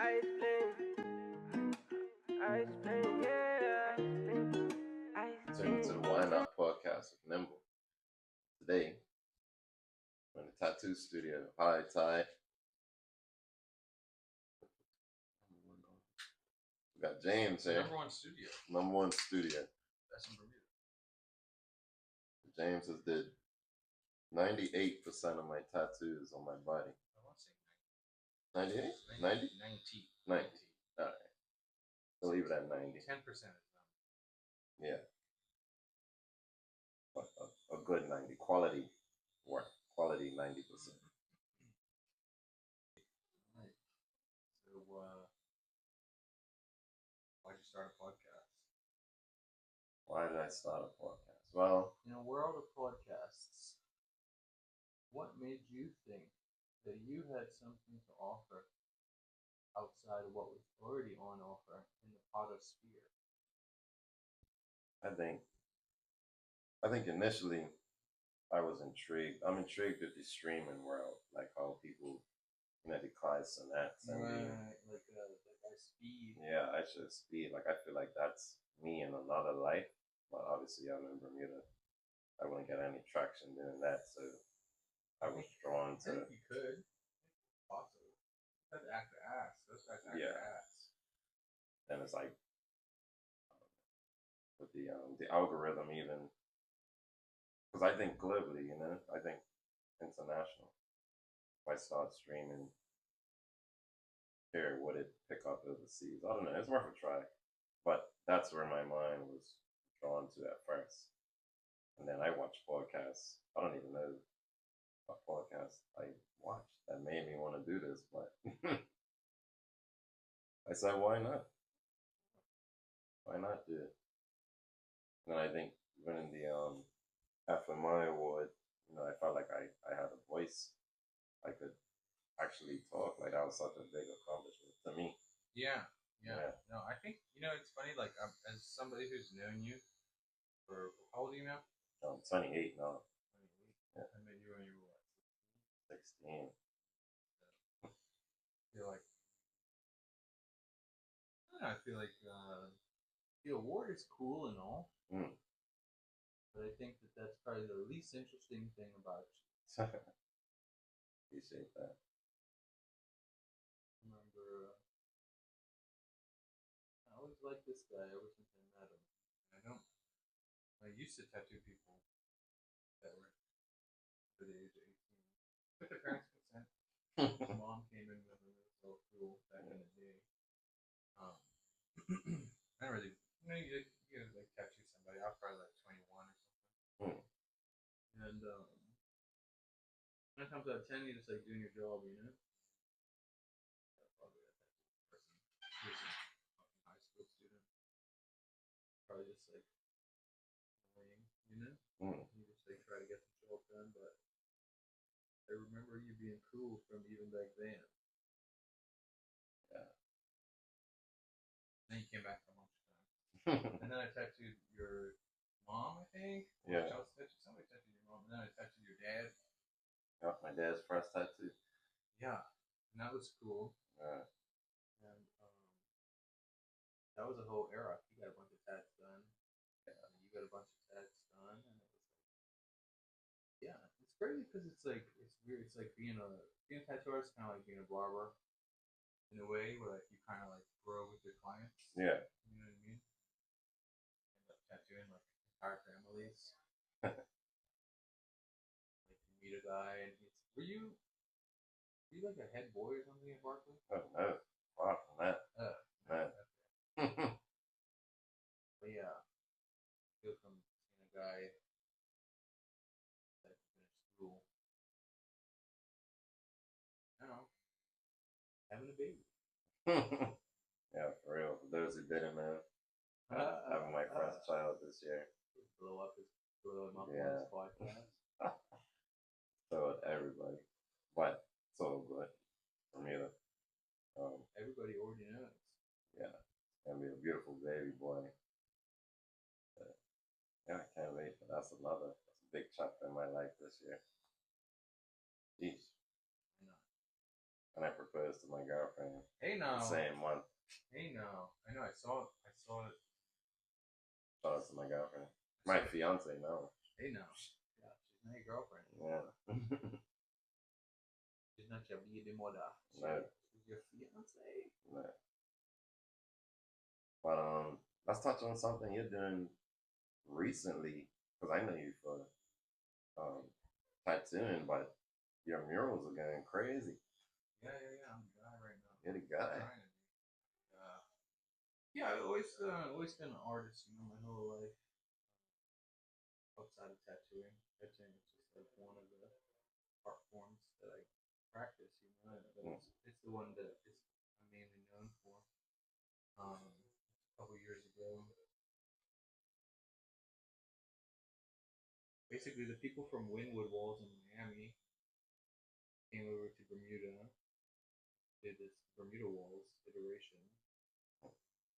I explain, yeah, I Welcome to the Why Not podcast with Nimble. Today, we're in the tattoo studio. Hi, Ty. We got James here. Number one studio. Number one studio. That's in Bermuda. James has did 98% of my tattoos on my body. I want to say 98? 90? 90. All right. We'll leave it at 90. 10% is done. Yeah. But a good 90. Quality work. Quality 90%. Right. So, why'd you start a podcast? Why did I start a podcast? Well, in a world of podcasts, what made you think that you had something to offer outside of what was already on offer in the podosphere? I think initially I was intrigued. I'm intrigued with the streaming world, like how people, the Clyde Sonnettes and like our speed. yeah, I should speed. Like I feel like that's me in another life. But obviously, I'm in Bermuda. I wouldn't get any traction doing that, so I was drawn I to. think you could. Possibly. That's actor ass. That's actor Yeah. ass. And it's like with the algorithm even, because I think globally, I think international. If I start streaming here, would it pick up overseas? I don't know. It's worth a try, but that's where my mind was drawn to at first. And then I watch podcasts. I don't even know what podcast I watched that made me want to do this, but I said, why not? Why not do it? And I think winning the FMI award, I felt like I had a voice. I could actually talk. Like that was such a big accomplishment to me. Yeah. Yeah. No, I think, it's funny, like, as somebody who's known you for, how old are you now? I'm 28 now. 28. I met you when you were what? 16. I feel like The award is cool and all, Mm. but I think that's probably the least interesting thing about you. Appreciate that. Remember, I always liked this guy ever since I met him. I used to tattoo people that were under the age of 18 with their parents' consent. His mom came in with him. It was so cool back in the day. I don't really, you like tattoo somebody. I was probably like 21 or something. And 9 times out of 10, you're just like doing your job, Probably a tattoo person who's a fucking high school student. Probably just like annoying, You just like try to get the job done, but I remember you being cool from even back then. Yeah. Then you came back for lunchtime. And then I tattooed your mom, I think. Yeah. Somebody tattooed your mom. And then I tattooed your dad. Got my dad's first tattoo. Yeah. And that was cool. Yeah. And that was a whole era. He got a bunch of tats done. You got a bunch of tats done, and it was like, yeah, it's crazy because it's weird. It's like being a tattoo artist, kind of like being a barber, in a way where like you kind of like grow with your clients. Yeah. You know what I mean? End up tattooing like entire families. Like you meet a guy and were you like a head boy or something at Barkley? Oh no. Far from that. Man. But yeah, go from seeing a guy that finished school, having a baby. Yeah, for real. For those who didn't know, having my first child this year. Blow him up on Yeah. this podcast. So everybody, but it's all good for me to. Everybody already knows. Yeah, it's gonna be a beautiful baby boy. Yeah, I can't wait. But that's a big chapter in my life this year. Jeez. I know. And I proposed to my girlfriend. Hey, now. no. same month. Hey, no. I know. I saw it. Shout out to my girlfriend. My fiance now. Hey, no. Yeah, she's not your girlfriend. Yeah. She's not your baby mother. No. She's your fiance. No. But let's touch on something you're doing recently, because I know you for tattooing, but your murals are going crazy. Yeah. I'm the guy right now. You're the guy. Trying to be. Yeah, I've always been an artist, you know, my whole life. Outside of tattooing, tattooing is just like one of the art forms that I practice, you know. It's the one that I'm mainly known for. A couple years ago, basically the people from Wynwood Walls in Miami came over to Bermuda, did this Bermuda Walls iteration,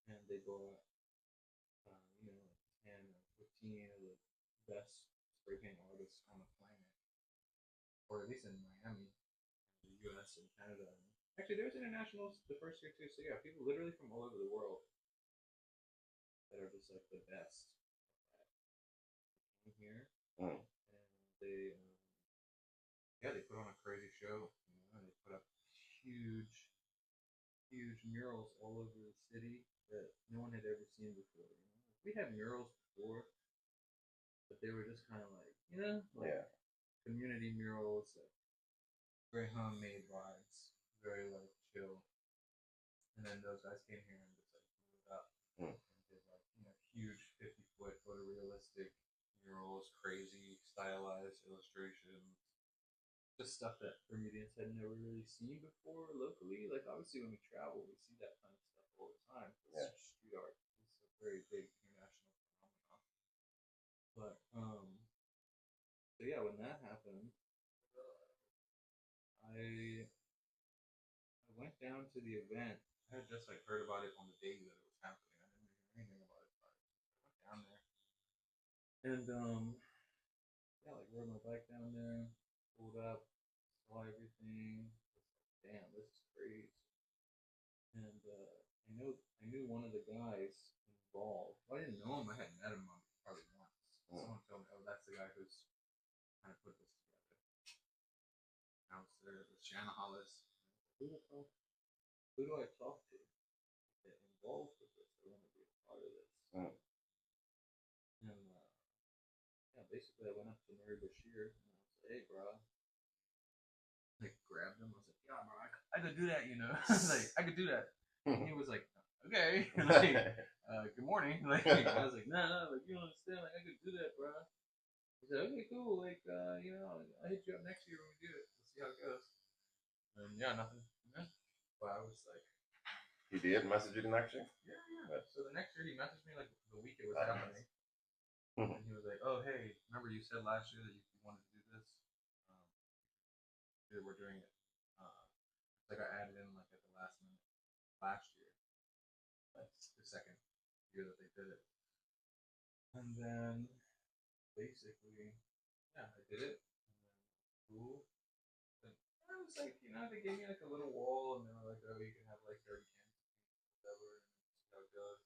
and they bought, 10 or 15 of the best spray paint artists on the planet, or at least in Miami, the U.S. and Canada. Actually, there was internationals the first year too. So yeah, people literally from all over the world that are just like the best here, Mm. and they put on a crazy show. You know, and they put up huge murals all over the city that no one had ever seen before. You know, we had murals before, but they were just kind of like, like Yeah. community murals, like very homemade vibes, very like chill. And then those guys came here and just like blew it up Mm. and did like huge 50-foot photorealistic murals, crazy stylized illustrations, just stuff that Bermudians had never really seen before locally. Like obviously when we travel, we see that kind of stuff all the time. Yeah. Street art is a very big international phenomenon. But so yeah, when that happened, I went down to the event. I had just like heard about it on the day that it was happening. I didn't hear anything about it, but I went down there. And yeah, like rode my bike down there, pulled up, saw everything. Damn, this is crazy. And I knew one of the guys involved. Well, I didn't know him. I had met him probably once. Mm. Someone told me, "Oh, that's the guy who's kind of put this together." I was there. It was Shanna Hollis. Who the fuck? Who do I talk to get involved with this? I want to be a part of this. Mm. And yeah, basically I went up to Murray Bashir and I was like, "Hey, bro," like grabbed him. I was like, "Yeah, bro, I could do that, you know." Like I could do that. And he was like, "Okay." Like, good morning. Like I was like, "No, like you don't understand. Like I could do that, bro." He said, "Okay, cool. Like I'll hit you up next year when we do it. We'll see how it goes." And yeah, nothing. But I was like, He did message you the next year? yeah. Right. So the next year he messaged me like the week it was Nice. happening. And he was like, "Oh, hey, remember you said last year that you wanted to do this? We're doing it." So I got added in like at the last minute last year. That's the second year that they did it. And then basically, yeah, I did it. And then cool. But I was like, they gave me like a little wall, and they were like, "Oh, you can have like 30 cans, whatever, and see how it goes."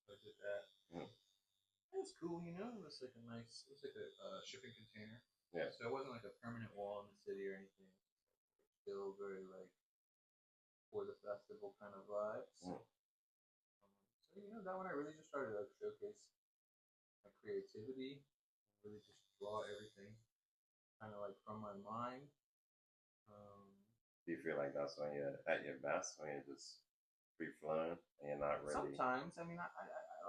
So I did that. Mm. It was cool, It was like a nice, it was like a shipping container. Yeah. So it wasn't like a permanent wall in the city or anything. Still very like for the festival kind of vibes. Mm. So that one I really just started to like showcase my creativity, really just draw everything, kind of like from my mind. Do you feel like that's when you're at your best, when you're just free flowing and you're not really? Sometimes, I mean, I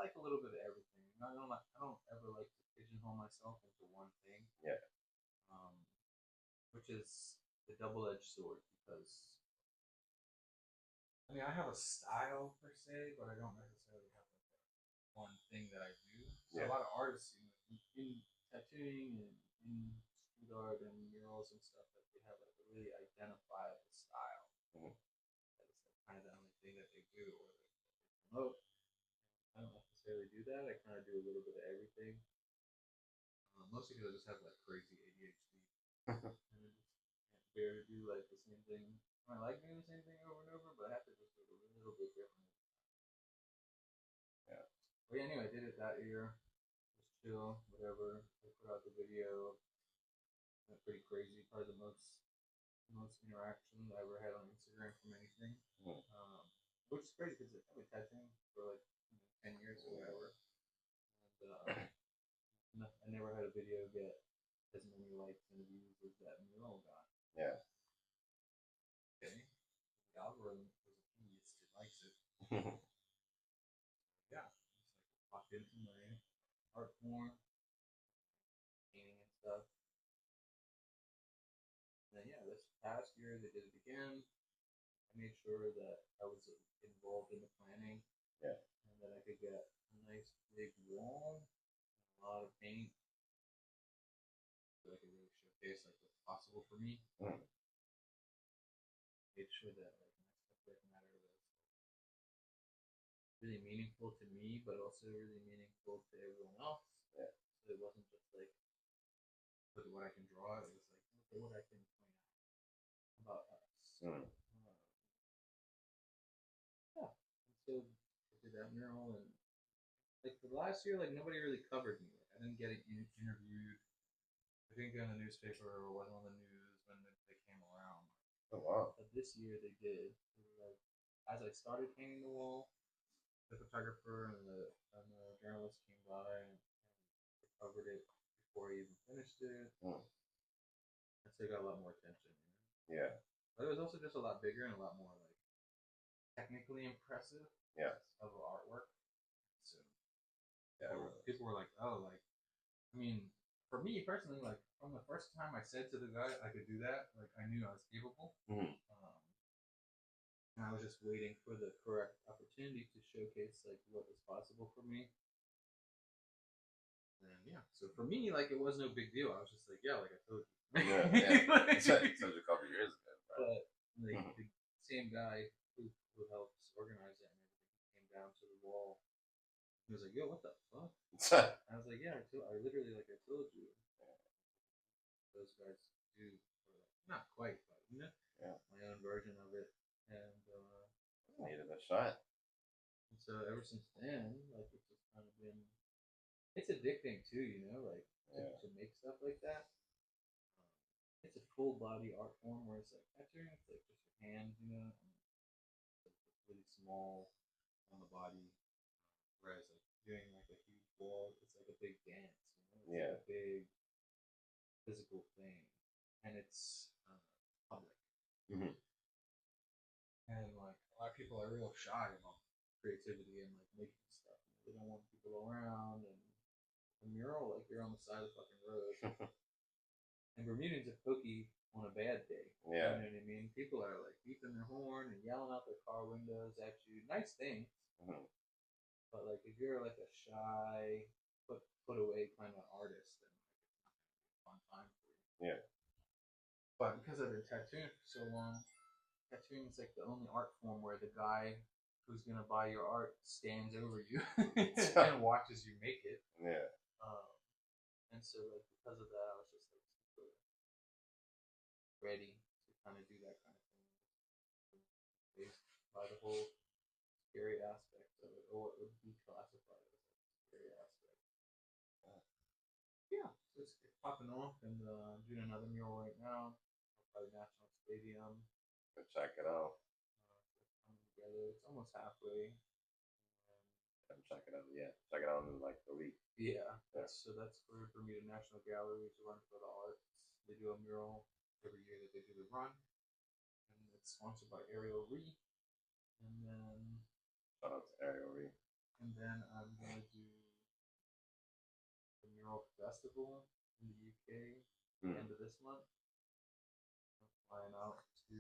like a little bit of everything. I don't ever like to pigeonhole myself into one thing. Yeah. Which is the double-edged sword because I mean I have a style per se, but I don't necessarily have like one thing that I do. So Yeah. a lot of artists, in tattooing and in street art and murals and stuff, like they have like a really identifiable style. Mhm. That is like kind of the only thing that they do or that they promote. I don't necessarily do that. I kind of do a little bit of everything. Mostly because I just have like crazy ADHD. And I just can't bear to do like the same thing. I like doing the same thing over and over, but I have to just go to really But yeah, anyway, I did it that year. Just chill, whatever. I put out the video. Went pretty crazy. Probably the most interaction I ever had on Instagram from anything. Hmm. Which is crazy because I've been tattooing for like 10 years or whatever. And I never had a video get as many likes and views as that mural got. Yeah. Okay. The algorithm was a beast. It likes it. Yeah. Just like popped into my art form, painting and stuff. And then yeah, this past year they did it again. I made sure that I was involved in the planning. Yeah. And that I could get a nice big wall, a lot of paint, so I could really showcase like what's possible for me. Mm. Made sure that like my subject matter was really meaningful to me, but also really meaningful to everyone else. Yeah. So it wasn't just like look at what I can draw. It was like look at what I can point out about us. Mm. Yeah. And so I did that mural, and like the last year, like nobody really covered me. Like, I didn't get interviewed. I didn't get in the newspaper or wasn't on the news when they came around. Oh wow. But this year they did. They were like, as I started painting the wall, the photographer and the journalist came by and covered it before he even finished it. Mm. And so it got a lot more attention. Yeah. But it was also just a lot bigger and a lot more like technically impressive. Yeah. Of artwork. So Yeah. people were like, oh, like, I mean, for me personally, like from the first time I said to the guy I could do that, like I knew I was capable. Mm-hmm. And I was just waiting for the correct opportunity to showcase like what was possible for me. And yeah, so for me, like it was no big deal. I was just like, yeah, like I told you. Yeah. Such a couple years ago. Right? But like the same guy who helps organize it and everything came down to the wall. He was like, yo, what the fuck? I was like, yeah, I literally, like I told you. Those guys do, or like, not quite, but you know, yeah. My own version of it. And needed a shot. And so ever since then, like it's just kind of been, it's addicting too, you know, like to make stuff like that. It's a full body art form where it's like tattooing, it's like just your hands, you know, and it's really small on the body. Whereas like doing like a huge wall, it's like a big dance, you know, it's like a big physical thing, and it's public. Mm-hmm. And like a lot of people are real shy about creativity and like making stuff. You know, they don't want people around, and a mural, like you're on the side of the fucking road. And Bermudans are pokey on a bad day. Yeah. You know what I mean? People are like beeping their horn and yelling out their car windows at you. Nice things. Mm-hmm. But like if you're like a shy, put away kind of artist, then like it's not gonna be a fun time for you. Yeah. But because I've been tattooing for so long, tattooing is like the only art form where the guy who's gonna buy your art stands over you and watches you make it. Yeah. And so like because of that, I was just like super ready to kind of do that kind of thing, based by the whole scary aspect of it, or what would be classified as like a scary aspect. Yeah, so it's popping off, and I'm doing another mural right now by the National Stadium. Go check it out. It's coming together. It's almost halfway. Check it out. Yeah, check it out in like the week. Yeah. So that's for Bermuda National Gallery to run for the arts. They do a mural every year that they do the run, and it's sponsored by Ariel Ree. And then shout out to Ariel Ree. And then I'm gonna do the mural festival in the UK at the end of this month. I'm flying out to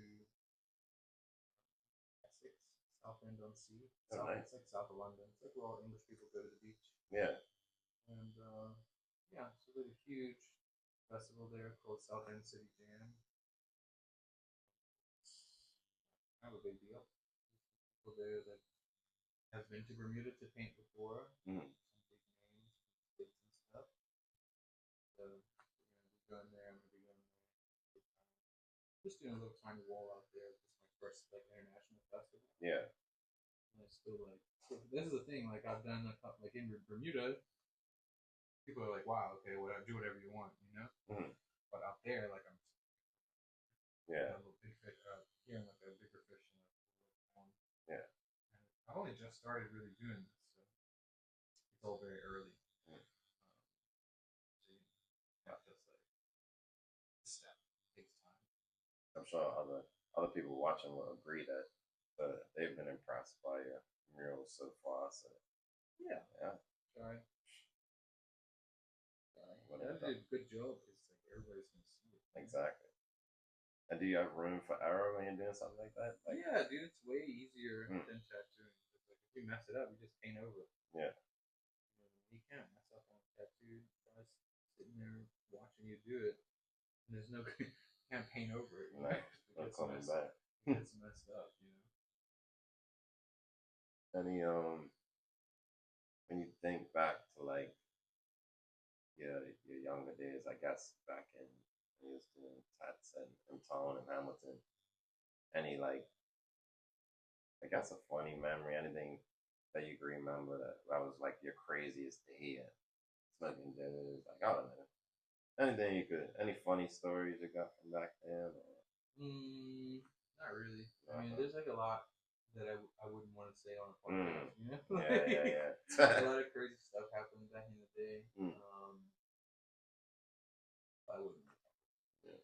Essex, Southend-on-Sea. It's like south of London. It's like where all English people go to the beach. Yeah. And yeah, it's a really huge festival there called Southend City Jam. It's kind of a big deal. People there that have been to Bermuda to paint before. Mm-hmm. Some big names, gigs and stuff. So we're gonna be going there. I'm gonna be going there. Just doing a little tiny wall out there. It's my first like international festival. Yeah. And it's still like. So this is the thing. Like I've done a couple, like in Bermuda, people are like, "Wow, okay, whatever, do whatever you want," you know. Mhm. But out there, like I'm Yeah. a little big fish. Here, I'm like a bigger fish in the pond. Yeah. And I've only just started really doing this, so it's all very early. Mm. So not just like step takes time. I'm sure other people watching will agree that they've been impressed by your murals so far. So Yeah, yeah, try. What That is did a good job because like everybody's gonna see it. exactly. And do you have room for error when you're doing something like that? Like, Yeah, dude, it's way easier Mm. than tattooing. It's like if you mess it up, you just paint over it. Yeah. You can't mess up on a tattoo. Guys sitting there watching you do it, and there's no can't paint over it. You know? No, It no gets coming messed, back. it gets messed up. You know. Any when you think back to like your younger days, I guess back in when you was doing tats in Tone and Hamilton, any like I guess a funny memory, anything that you can remember that was like your craziest day at smoking dinners, like I don't know. Anything you could any funny stories you got from back then or Not really. I mean, Uh-huh. there's like a lot that I wouldn't want to say on a podcast. You know. yeah. A lot of crazy stuff happened back in the day. Mm. I wouldn't. Yeah.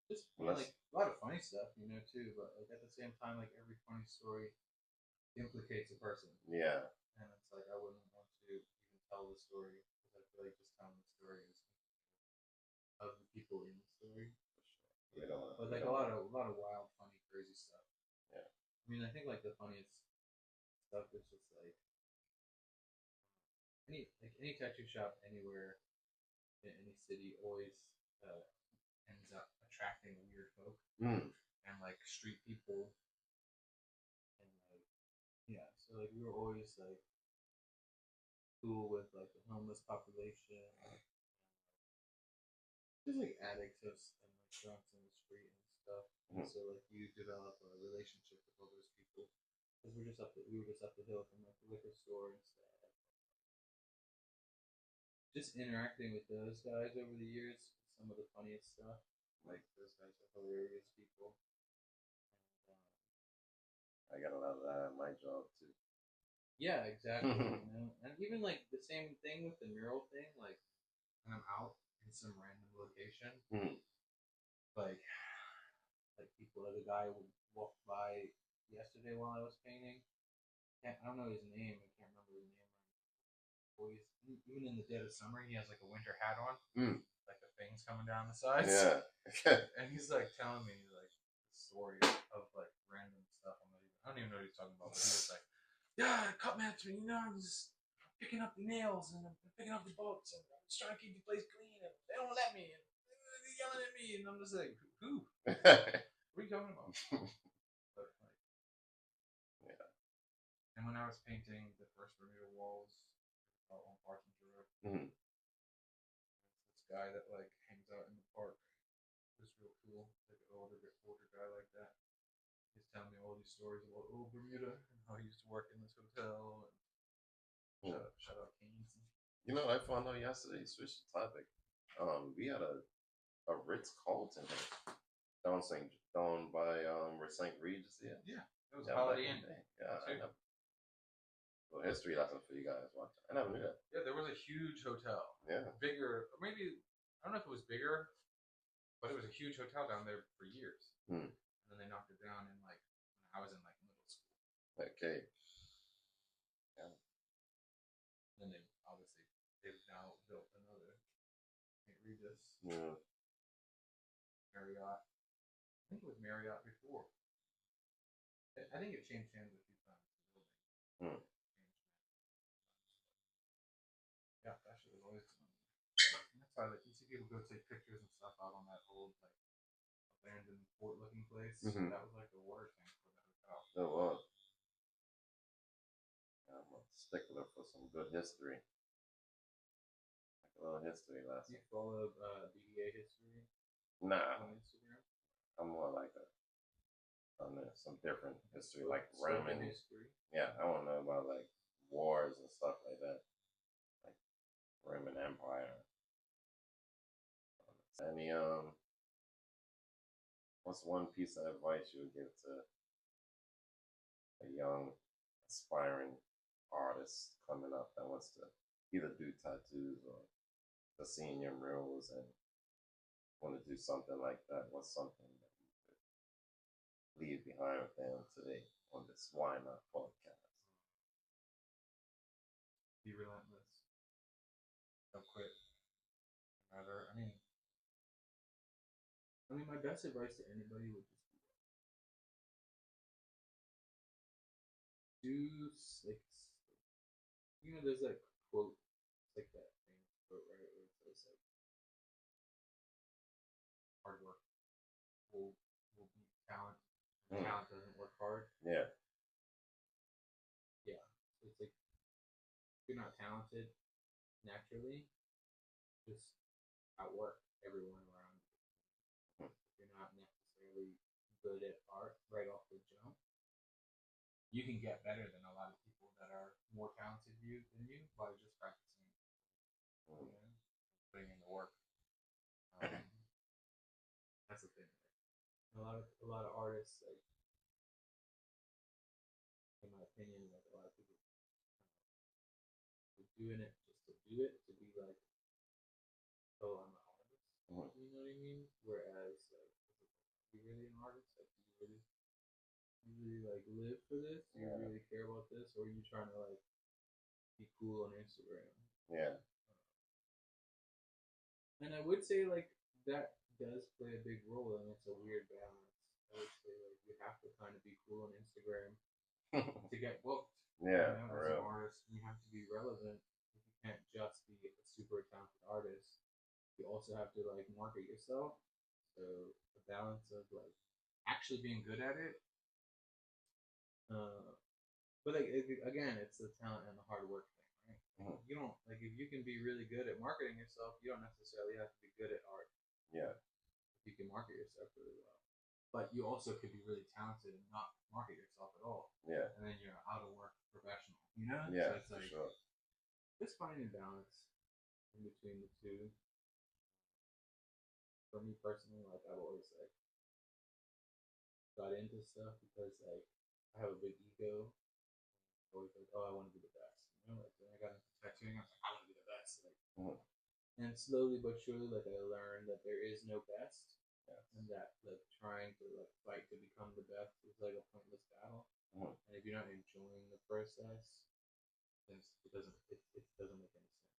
Just Unless- like a lot of funny stuff, you know, too. But like at the same time, like every funny story implicates a person, Yeah. and it's like I wouldn't want to even tell the story because I feel like just telling the story is of the people in the story. We don't wanna- But we like don't a lot of wild, funny, crazy stuff. Yeah. I mean, I think like the funniest stuff is just like any tattoo shop anywhere in any city always ends up attracting weird folk Mm. and like street people and like yeah. So like we were always like cool with like the homeless population, just like addicts and like drunks in the street and stuff. And so like you develop a relationship with all those people because we were just up the hill from like the liquor store and stuff. Just interacting with those guys over the years, some of the funniest stuff. Like those guys are hilarious people. And, I got a lot of that at my job too. yeah, exactly. You know, and even like the same thing with the mural thing. Like when I'm out in some random location, Mm. like people, like a guy would walk by yesterday while I was painting. I don't know his name. I can't remember his name. Always, even in the dead of summer, he has like a winter hat on, like the things coming down the sides. Yeah. And he's like telling me like the story of like random stuff. I don't even know what he's talking about. But he was like, "Yeah, cut master, you know, I'm just picking up the nails and I'm picking up the bolts and I'm just trying to keep the place clean and they don't let me and they're yelling at me and I'm just like, who? What are you talking about?" But like, Yeah. And when I was painting the first Bermuda walls on Parkington Road, Mhm. this guy that like hangs out in the park. It was real cool, like an older guy like that. He's telling me all these stories about old Bermuda and how he used to work in this hotel. And shout out Keynes. You know, I found out yesterday. Switch the topic. We had a Ritz Carlton here down by where St. Regis is. Yeah, it was Yeah, Holiday back Inn. in the day. Yeah, I Too. never. Well, history lesson for you guys. Watch. I never knew that. Yeah, there was a huge hotel. Yeah. Bigger, or maybe, I don't know if it was bigger, but it was a huge hotel down there for years. Hmm. And then they knocked it down in like, when I was in like middle school. Okay. Yeah. And then they've now built another St. Regis, Yeah. Marriott. I think it was Marriott before. I think it changed hands a few times. Hmm. Yeah, that shit was always fun. That's why like you see people go take pictures and stuff out on that old like abandoned fort looking place. Mhm. That was like the water tank for the hotel. It was. I'm a stickler for some good history. Like a little history Do lesson. you follow BDA history Nah, on Instagram? I'm more like a some different history, like Stuff in Roman. history. Yeah, I want to know about like wars and stuff like that, like Roman Empire. Any what's one piece of advice you would give to a young aspiring artist coming up that wants to either do tattoos or the senior murals and want to do something like that? What's something that you could leave behind with them today on this Why Not podcast? Be relentless. Don't quit. No matter. I mean, my best advice to anybody would just do like, there's that quote, it's like that famous quote, right? Where it says like, hard work will beat talent. Mm. Talent doesn't work hard. Yeah. Yeah. So it's like, if you're not talented naturally, just outwork everyone around you. Mm. If you're not necessarily good at art right off the jump, you can get better than a lot of people that are more talented than you by just practicing, Mm. putting in the work. That's the thing. A lot of artists, like, in my opinion, like a lot of people are doing it just to do it, to be like, oh, I'm an artist. Mm. You know what I mean? Whereas, like, are you really an artist? Like, do you really like live for this? Do you Yeah. really care about this, or are you trying to like be cool on Instagram? Yeah. And I would say like that does play a big role, and it's a weird balance. I would say like you have to kind of be cool on Instagram to get booked. Yeah, You know, for as an real. artist, you have to be relevant. You can't just be a super talented artist. You also have to like market yourself. So the balance of like actually being good at it. But like again, it's the talent and the hard work thing, right? Mhm. You don't like if you can be really good at marketing yourself, you don't necessarily have to be good at art. Yeah. If you can market yourself really well, but you also could be really talented and not market yourself at all, Yeah. and then you're out of work professional. You know? Yeah, So it's for like sure. just finding balance in between the two. For me personally, like I've always like got into stuff because like I have a big ego. Always like, oh, I want to be the best. You know, like when I got into tattooing, I was like, I want to be the best. Like, Mhm. and slowly but surely, like I learned that there is no best, Yes. and that like trying to like fight to become the best is like a pointless battle. Mhm. And if you're not enjoying the process, then it doesn't make any sense.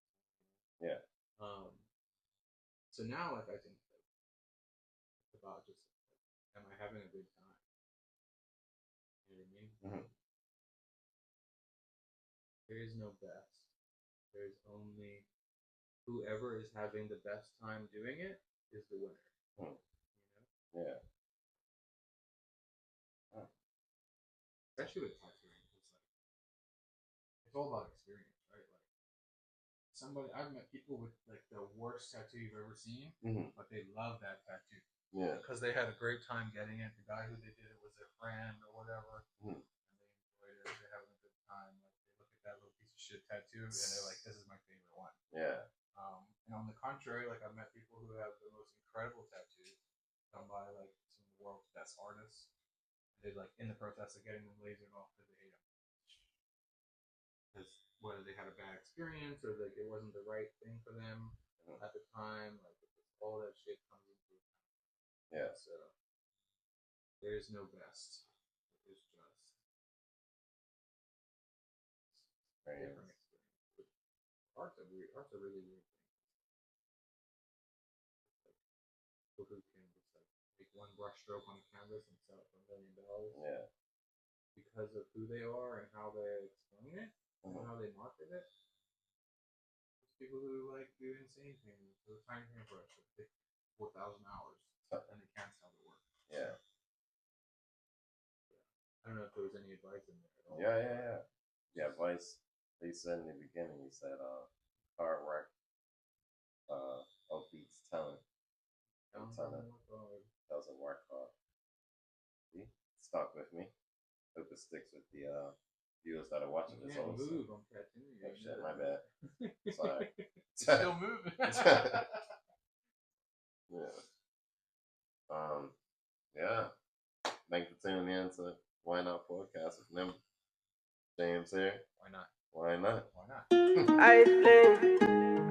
Yeah. So now, like I think like, it's about just like, am I having a good time? You know what I mean? Mhm. There is no best. There's only whoever is having the best time doing it is the winner. Mhm. You know, Yeah. especially with tattooing, it's all about experience, right? Like I've met people with like the worst tattoo you've ever seen, Mhm. but they love that tattoo Yeah. because they had a great time getting it. The guy who they did it was their friend or whatever, Mhm. and they enjoyed it. They're having a good time. Like they look at that little piece of shit tattoo and they're like, "This is my favorite one." Yeah. And on the contrary, like I've met people who have the most incredible tattoos done by like some of the world's best artists. They like in the process of getting them lasered off because they hate them. Because whether they had a bad experience or like it wasn't the right thing for them at the time, like all that shit comes into account. Yeah. So there is no best. It's just different experience. Art's a really weird thing. People who can just like make one brush stroke on a canvas and sell it for $1 million Yeah. because of who they are and how they explain it and Mhm. how they market it. There's people who like do insane things with a tiny paintbrush that take 4,000 hours and they can't sell their work. Yeah. I don't know if there was any advice in there at all. Yeah. Yeah, advice they said in the beginning, he said hard work outbeats talent. Talent Talent doesn't work hard. doesn't work hard. See? stuck with me. Hope it sticks with the viewers that are watching You this can't also. move. I'm catching you. Oh shit, my bad. Sorry. Still moving. Yeah. Yeah. Thanks for tuning in to Why Not Podcast with Nim. James here. Why not? Why not? Why not? I explain.